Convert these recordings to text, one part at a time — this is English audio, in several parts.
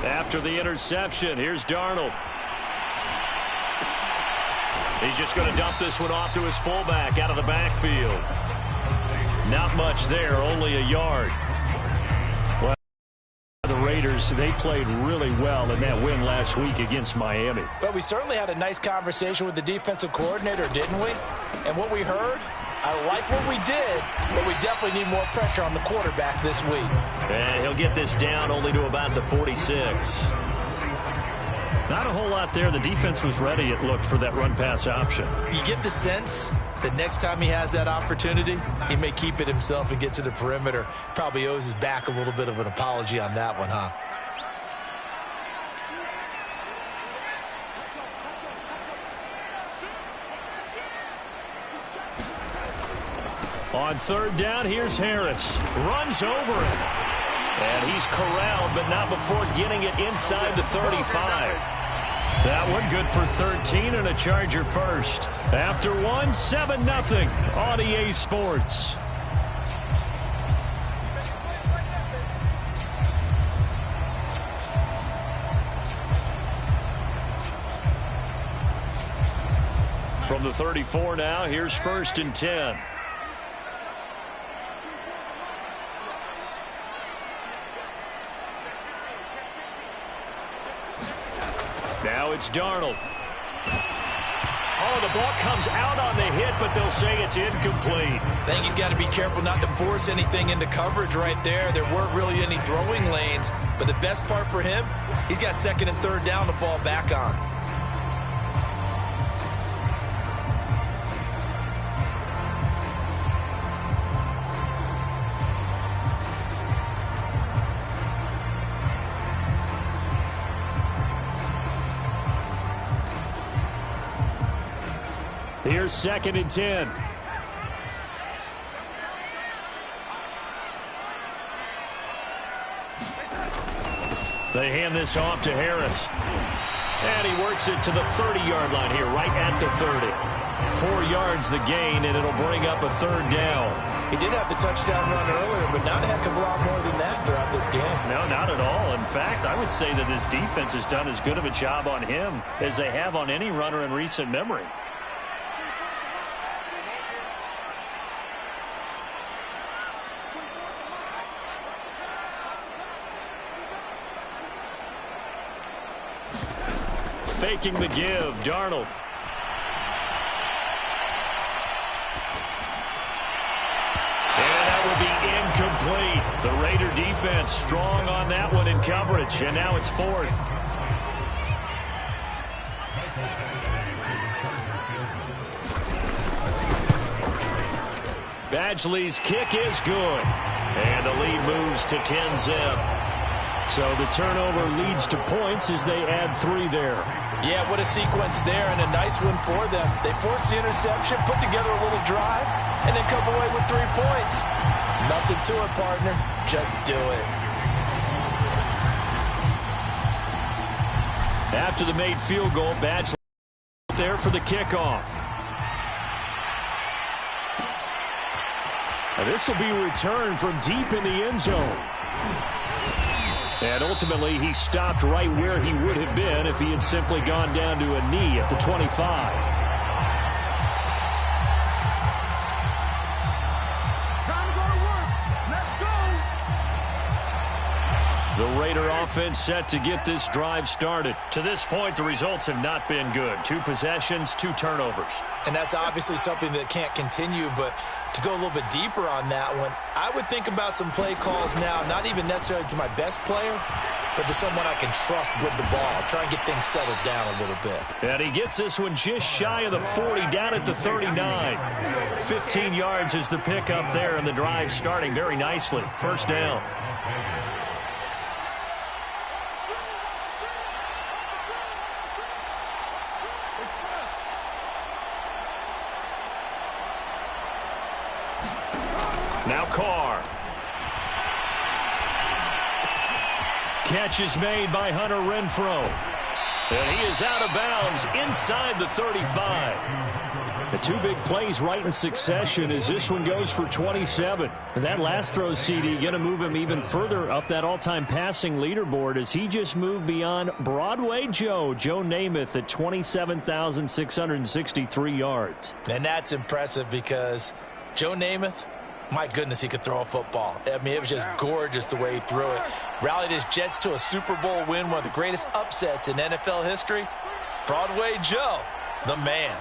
After the interception, here's Darnold. He's just going to dump this one off to his fullback out of the backfield. Not much there, only a yard. Well, the Raiders, they played really well in that win last week against Miami. Well, we certainly had a nice conversation with the defensive coordinator, didn't we? And what we heard, I like what we did, but we definitely need more pressure on the quarterback this week. And he'll get this down only to about the 46. Not a whole lot there. The defense was ready, it looked, for that run-pass option. You get the sense that next time he has that opportunity, he may keep it himself and get to the perimeter. Probably owes his back a little bit of an apology on that one, huh? On third down, here's Harris. Runs over it. And he's corralled, but not before getting it inside the 35. That one good for 13 and a Charger first. After one, 7-0 on EA Sports. From the 34 now, here's 1st and 10. Now it's Darnold. Oh, the ball comes out on the hit, but they'll say it's incomplete. I think he's got to be careful not to force anything into coverage right there. There weren't really any throwing lanes, but the best part for him, he's got 2nd and 3rd down to fall back on. Here's 2nd and 10. They hand this off to Harris. And he works it to the 30-yard line here, right at the 30. 4 yards the gain, and it'll bring up a 3rd down. He did have the touchdown run earlier, but not a heck of a lot more than that throughout this game. No, not at all. In fact, I would say that this defense has done as good of a job on him as they have on any runner in recent memory. Faking the give, Darnold. And that will be incomplete. The Raider defense strong on that one in coverage, and now it's 4th. Badgley's kick is good, and the lead moves to 10-zip. So the turnover leads to points as they add 3 there. Yeah, what a sequence there, and a nice one for them. They forced the interception, put together a little drive, and then come away with 3 points. Nothing to it, partner. Just do it. After the made field goal, Badgley there for the kickoff. Now this will be returned from deep in the end zone. And ultimately, he stopped right where he would have been if he had simply gone down to a knee at the 25. The Raider offense set to get this drive started. To this point, the results have not been good. 2 possessions, 2 turnovers. And that's obviously something that can't continue, but to go a little bit deeper on that one, I would think about some play calls now, not even necessarily to my best player, but to someone I can trust with the ball. Try and get things settled down a little bit. And he gets this one just shy of the 40, down at the 39. 15 yards is the pickup there, and the drive starting very nicely. 1st down. Now Carr. Catch is made by Hunter Renfrow. And he is out of bounds inside the 35. Two big plays right in succession as this one goes for 27. And that last throw, CD, going to move him even further up that all-time passing leaderboard as he just moved beyond Broadway Joe Namath at 27,663 yards. And that's impressive because Joe Namath, my goodness, he could throw a football. I mean, it was just gorgeous the way he threw it. Rallied his Jets to a Super Bowl win, one of the greatest upsets in NFL history. Broadway Joe, the man.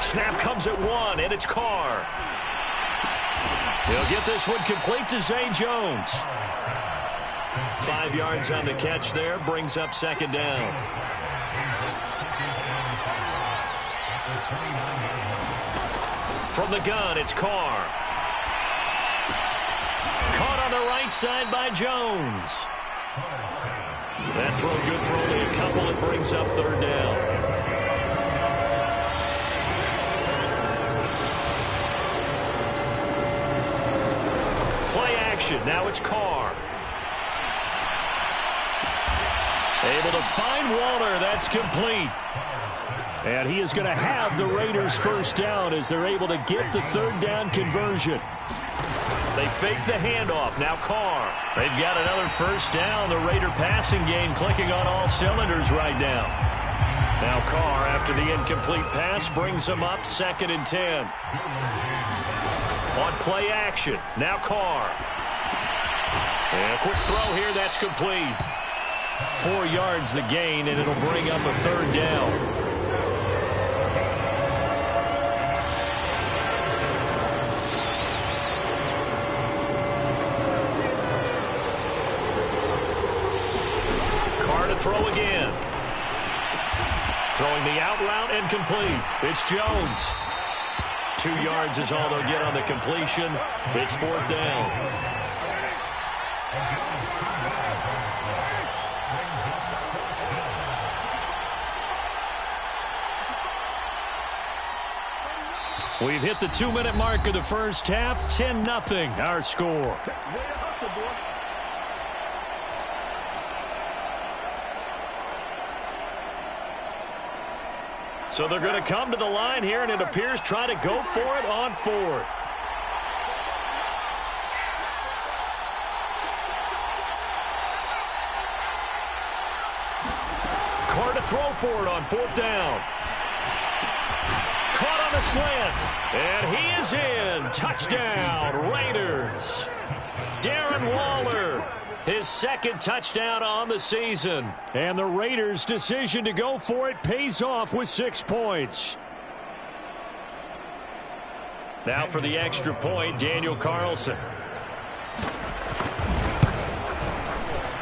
Snap comes at one, and it's Carr. He'll get this one complete to Zay Jones. 5 yards on the catch there, brings up second down. From the gun, it's Carr. Caught on the right side by Jones. That throw good for only a couple. It brings up third down. Now it's Carr. Able to find Waller. That's complete. And he is going to have the Raiders first down as they're able to get the third down conversion. They fake the handoff. Now Carr. They've got another first down. The Raider passing game clicking on all cylinders right now. Now Carr, after the incomplete pass, brings them up 2nd and 10. On play action. Now Carr. And a quick throw here, that's complete. 4 yards the gain, and it'll bring up a third down. Carr to throw again. Throwing the out route and complete. It's Jones. 2 yards is all they'll get on the completion. It's 4th down. We've hit the 2-minute mark of the first half. 10-0 our score. So they're going to come to the line here, and it appears try to go for it on 4th. Carr to throw for it on 4th down. Caught on the slant, and he is in. Touchdown, Raiders. Darren Waller, his 2nd touchdown on the season. And the Raiders' decision to go for it pays off with 6 points. Now for the extra point, Daniel Carlson.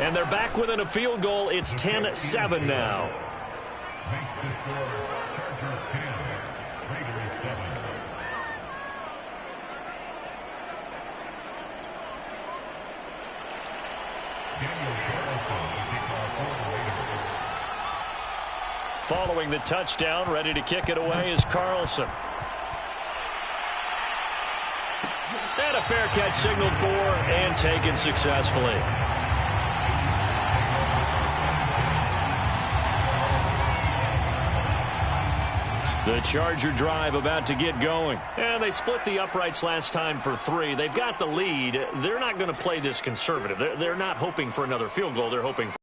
And they're back within a field goal. It's 10-7 now. Following the touchdown, ready to kick it away is Carlson. And a fair catch signaled for and taken successfully. The Charger drive about to get going. And they split the uprights last time for 3. They've got the lead. They're not going to play this conservative. They're not hoping for another field goal. They're hoping for...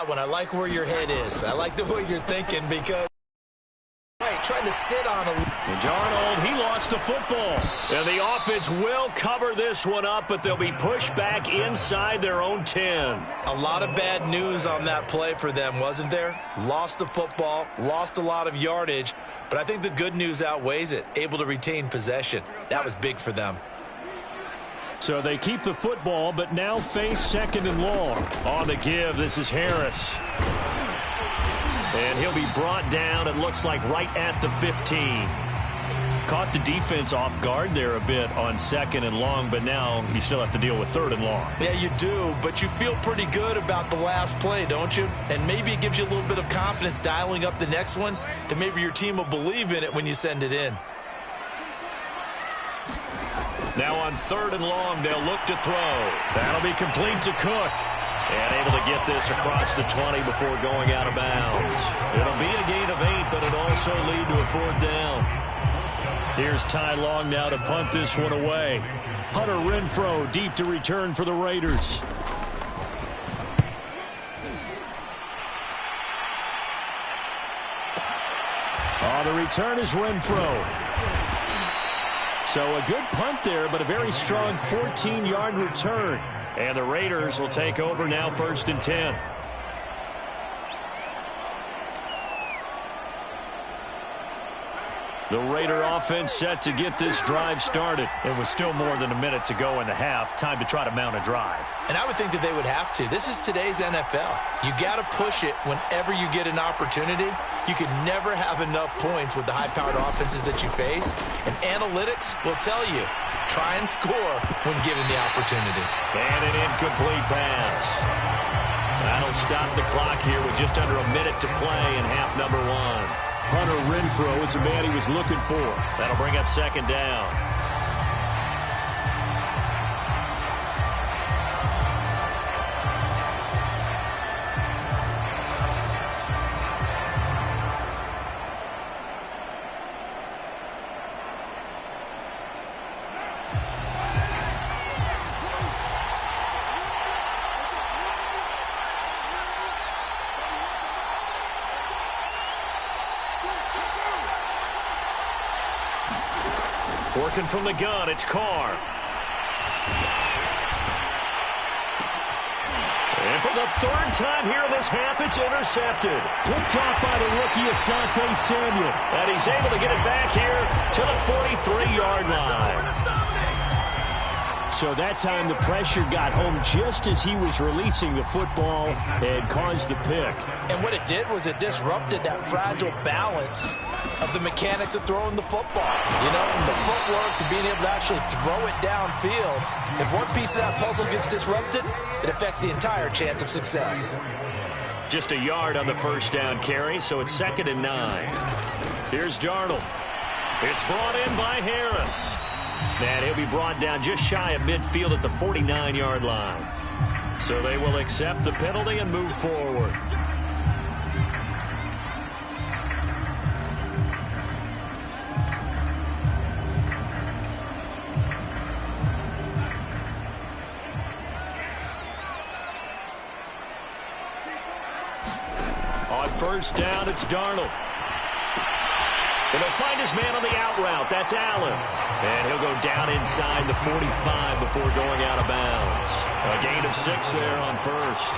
When I like where your head is. I like the way you're thinking because trying to sit on him. And Darnold, he lost the football. And the offense will cover this one up, but they'll be pushed back inside their own 10. A lot of bad news on that play for them, wasn't there? Lost the football, lost a lot of yardage, but I think the good news outweighs it. Able to retain possession. That was big for them. So they keep the football, but now face 2nd and long. On the give, this is Harris. And he'll be brought down, it looks like, right at the 15. Caught the defense off guard there a bit on 2nd and long, but now you still have to deal with 3rd and long. Yeah, you do, but you feel pretty good about the last play, don't you? And maybe it gives you a little bit of confidence dialing up the next one, that maybe your team will believe in it when you send it in. Now on 3rd and long, they'll look to throw. That'll be complete to Cook. And able to get this across the 20 before going out of bounds. It'll be a gain of 8, but it'll also lead to a 4th down. Here's Ty Long now to punt this one away. Hunter Renfrow deep to return for the Raiders. The return is Renfrow. So a good punt there, but a very strong 14-yard return. And the Raiders will take over now 1st and 10. The Raider offense set to get this drive started. It was still more than a minute to go in the half. Time to try to mount a drive. And I would think that they would have to. This is today's NFL. You got to push it whenever you get an opportunity. You can never have enough points with the high-powered offenses that you face. And analytics will tell you, try and score when given the opportunity. And an incomplete pass. That'll stop the clock here with just under a minute to play in half number 1. Hunter Renfrow is the man he was looking for. That'll bring up 2nd down. Working from the gun, it's Carr. And for the 3rd time here in this half, it's intercepted. Picked off by the rookie Asante Samuel. And he's able to get it back here to the 43-yard line. So that time the pressure got home just as he was releasing the football and caused the pick. And what it did was it disrupted that fragile balance of the mechanics of throwing the football. You know, from the footwork to being able to actually throw it downfield. If one piece of that puzzle gets disrupted, it affects the entire chance of success. Just a yard on the 1st down carry, so it's 2nd and 9. Here's Darnold. It's brought in by Harris. And he'll be brought down just shy of midfield at the 49-yard line. So they will accept the penalty and move forward. On 1st down, it's Darnold. And he'll find his man on the out route. That's Allen. And he'll go down inside the 45 before going out of bounds. A gain of 6 there on 1st.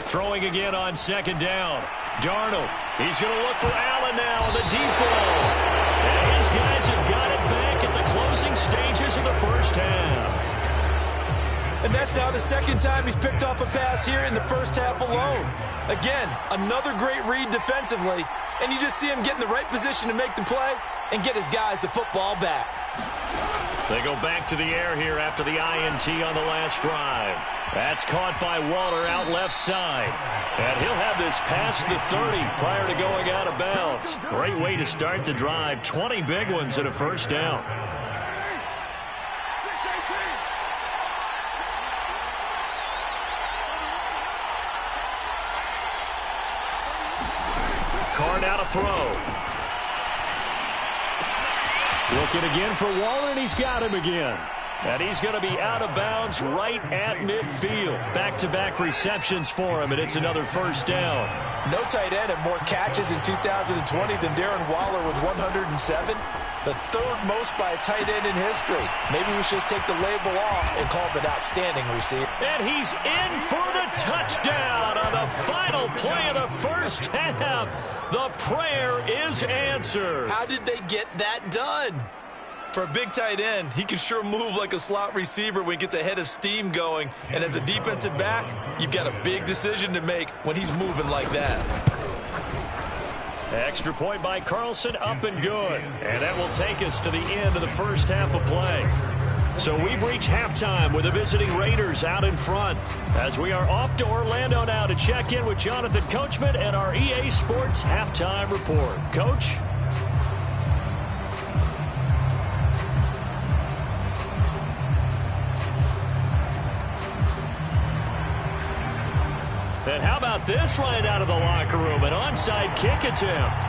Throwing again on 2nd down. Darnold. He's going to look for Allen now on the deep ball. And his guys have got it back at the closing stages of the 1st half. And that's now the 2nd time he's picked off a pass here in the 1st half alone. Again, another great read defensively. And you just see him get in the right position to make the play and get his guys the football back. They go back to the air here after the INT on the last drive. That's caught by Waller out left side. And he'll have this past the 30 prior to going out of bounds. Great way to start the drive. 20 big ones and a 1st down. Carr now to throw. Looking again for Waller, and he's got him again. And he's going to be out of bounds right at midfield. Back-to-back receptions for him, and it's another 1st down. No tight end had more catches in 2020 than Darren Waller with 107. The 3rd most by a tight end in history. Maybe we should just take the label off and call him an outstanding receiver. And he's in for the touchdown on the final play of the 1st half. The prayer is answered. How did they get that done? For a big tight end, he can sure move like a slot receiver when he gets a head of steam going. And as a defensive back, you've got a big decision to make when he's moving like that. Extra point by Carlson, up and good. And that will take us to the end of the 1st half of play. So we've reached halftime with the visiting Raiders out in front, as we are off to Orlando now to check in with Jonathan Coachman and our EA Sports Halftime Report. Coach? And how about this right out of the locker room? An onside kick attempt.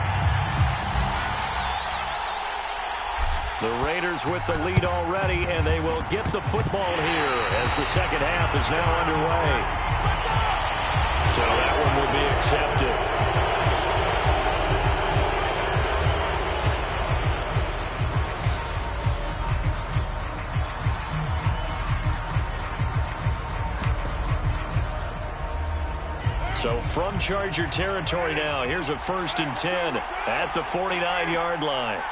The Raiders with the lead already, and they will get the football here as the second half is now underway. So that one will be accepted. So from Charger territory now, here's a 1st and 10 at the 49-yard line.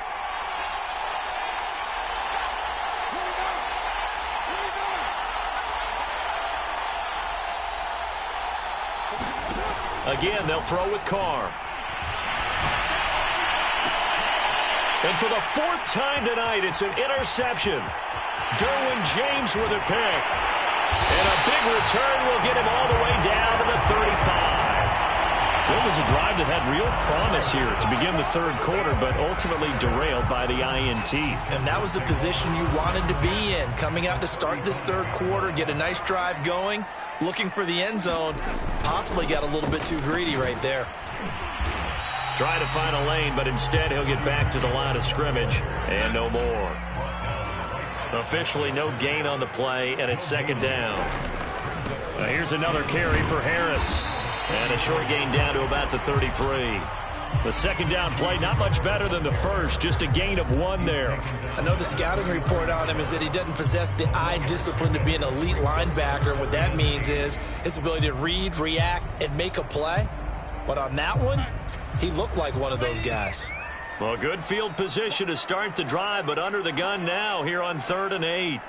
Again, they'll throw with Carr. And for the 4th time tonight, it's an interception. Derwin James with a pick. And a big return will get him all the way down to the 35. So it was a drive that had real promise here to begin the third quarter, but ultimately derailed by the INT. And that was the position you wanted to be in. Coming out to start this third quarter, get a nice drive going, looking for the end zone. Possibly got a little bit too greedy right there. Try to find a lane, but instead he'll get back to the line of scrimmage and no more. Officially no gain on the play, and it's second down. Here's another carry for Harris. And a short gain down to about the 33. The second down play not much better than the first, just a gain of 1 there. I know the scouting report on him is that he doesn't possess the eye discipline to be an elite linebacker. And what that means is his ability to read, react, and make a play. But on that one, he looked like one of those guys. Well, good field position to start the drive, but under the gun now here on 3rd and 8.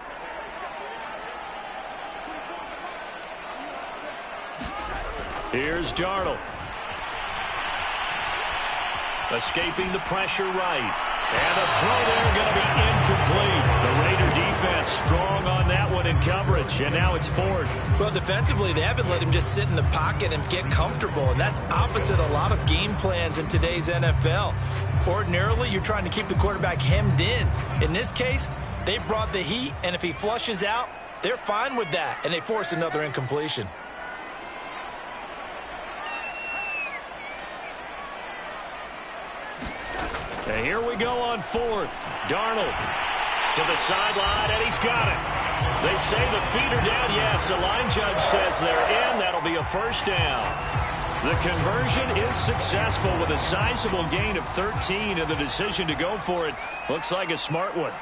Here's Darnold. Escaping the pressure right. And a throw there going to be incomplete. The Raider defense strong on that one in coverage, and now it's 4th. Well, defensively, they haven't let him just sit in the pocket and get comfortable, and that's opposite a lot of game plans in today's NFL. Ordinarily, you're trying to keep the quarterback hemmed in. In this case, they brought the heat, and if he flushes out, they're fine with that, and they force another incompletion. And here we go on 4th. Darnold to the sideline, and he's got it. They say the feet are down. Yes, the line judge says they're in. That'll be a first down. The conversion is successful with a sizable gain of 13, and the decision to go for it looks like a smart one.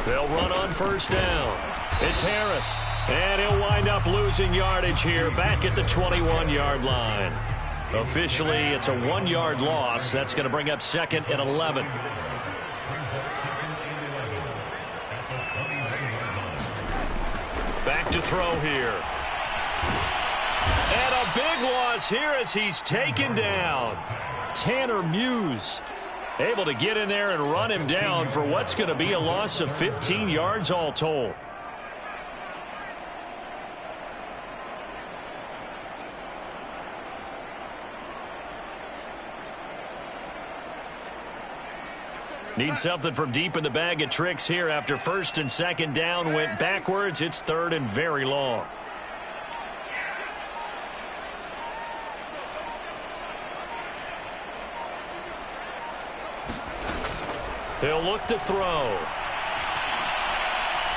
They'll run on first down. It's Harris, and he'll wind up losing yardage here back at the 21-yard line. Officially, it's a 1-yard loss. That's going to bring up 2nd and 11. Back to throw here. And a big loss here as he's taken down. Tanner Muse able to get in there and run him down for what's going to be a loss of 15 yards all told. Need something from deep in the bag of tricks here after 1st and 2nd down went backwards. It's 3rd and very long. He'll look to throw.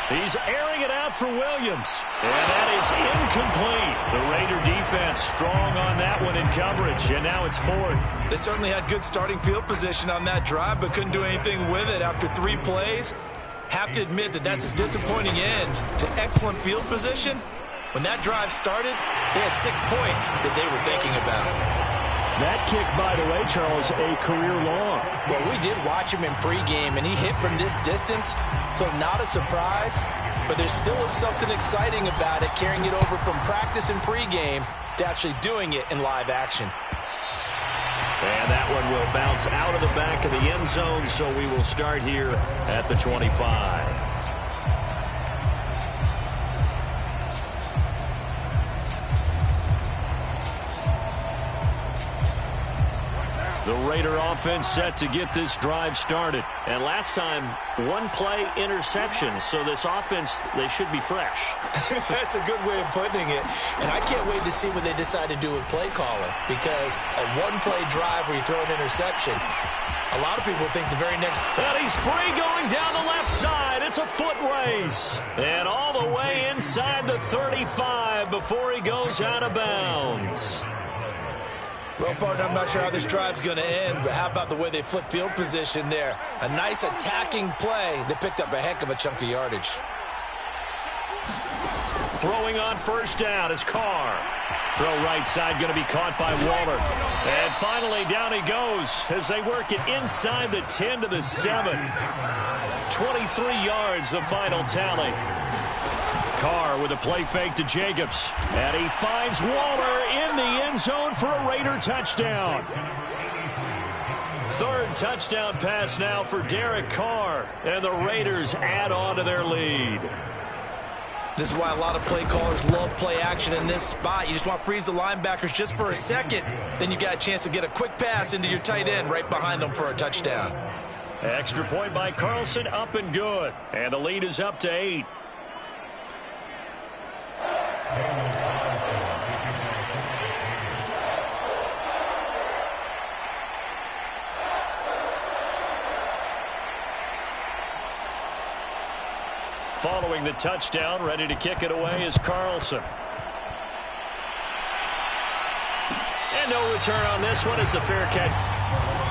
He's airing it out for Williams. And that is incomplete. The Raider defense strong on that one in coverage. And now it's 4th. They certainly had good starting field position on that drive, but couldn't do anything with it after 3 plays. Have to admit that that's a disappointing end to excellent field position. When that drive started, they had 6 points that they were thinking about. That kick, by the way, Charles, a career long. Well, we did watch him in pregame, and he hit from this distance, so not a surprise. But there still is something exciting about it, carrying it over from practice and pregame to actually doing it in live action. And that one will bounce out of the back of the end zone, so we will start here at the 25. The Raider offense set to get this drive started. And last time, one play interception. So this offense, they should be fresh. That's a good way of putting it. And I can't wait to see what they decide to do with play calling. Because a one-play drive where you throw an interception, a lot of people think the very next... And he's free going down the left side. It's a foot race. And all the way inside the 35 before he goes out of bounds. Well, partner, I'm not sure how this drive's going to end, but how about the way they flip field position there? A nice attacking play. They picked up a heck of a chunk of yardage. Throwing on first down is Carr. Throw right side going to be caught by Waller. And finally down he goes as they work it inside the 10 to the 7. 23 yards the final tally. Carr with a play fake to Jacobs. And he finds Waller in the end zone for a Raider touchdown. Third touchdown pass now for Derek Carr. And the Raiders add on to their lead. This is why a lot of play callers love play action in this spot. You just want to freeze the linebackers just for a second. Then you got a chance to get a quick pass into your tight end right behind them for a touchdown. Extra point by Carlson, up and good. And the lead is up to 8. Following the touchdown, ready to kick it away is Carlson. And no return on this one as the fair catch.